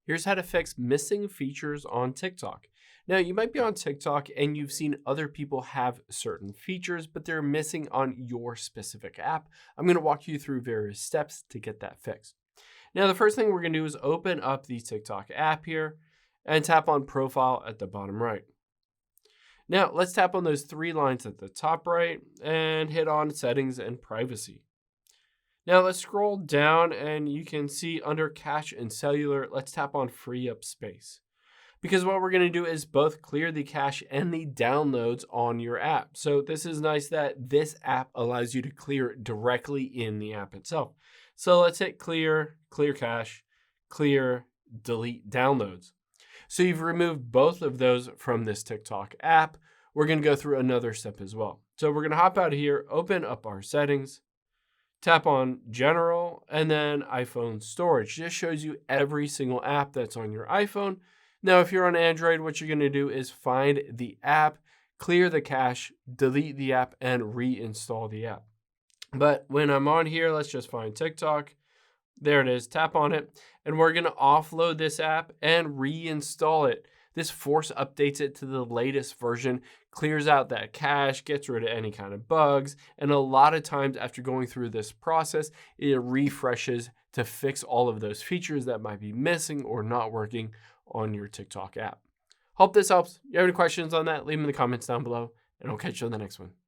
Here's how to fix missing features on TikTok. Now, you might be on TikTok and you've seen other people have certain features, but they're missing on your specific app. I'm going to walk you through various steps to get that fixed. Now, the first thing we're going to do is open up the TikTok app here and tap on Profile at the bottom right. Now, let's tap on those three lines at the top right and hit on Settings and Privacy. Now let's scroll down and you can see under cache and cellular, let's tap on free up space. Because what we're going to do is both clear the cache and the downloads on your app. So this is nice that this app allows you to clear directly in the app itself. So let's hit clear, clear cache, clear, delete downloads. So you've removed both of those from this TikTok app. We're going to go through another step as well. So we're going to hop out of here, open up our settings, tap on general, and then iPhone storage. Just shows you every single app that's on your iPhone. Now, if you're on Android, what you're going to do is find the app, clear the cache, delete the app, and reinstall the app. But when I'm on here, let's just find TikTok. There it is, tap on it, and we're going to offload this app and reinstall it. This force updates it to the latest version, clears out that cache, gets rid of any kind of bugs, and a lot of times after going through this process, it refreshes to fix all of those features that might be missing or not working on your TikTok app. Hope this helps. If you have any questions on that, leave them in the comments down below, and I'll catch you on the next one.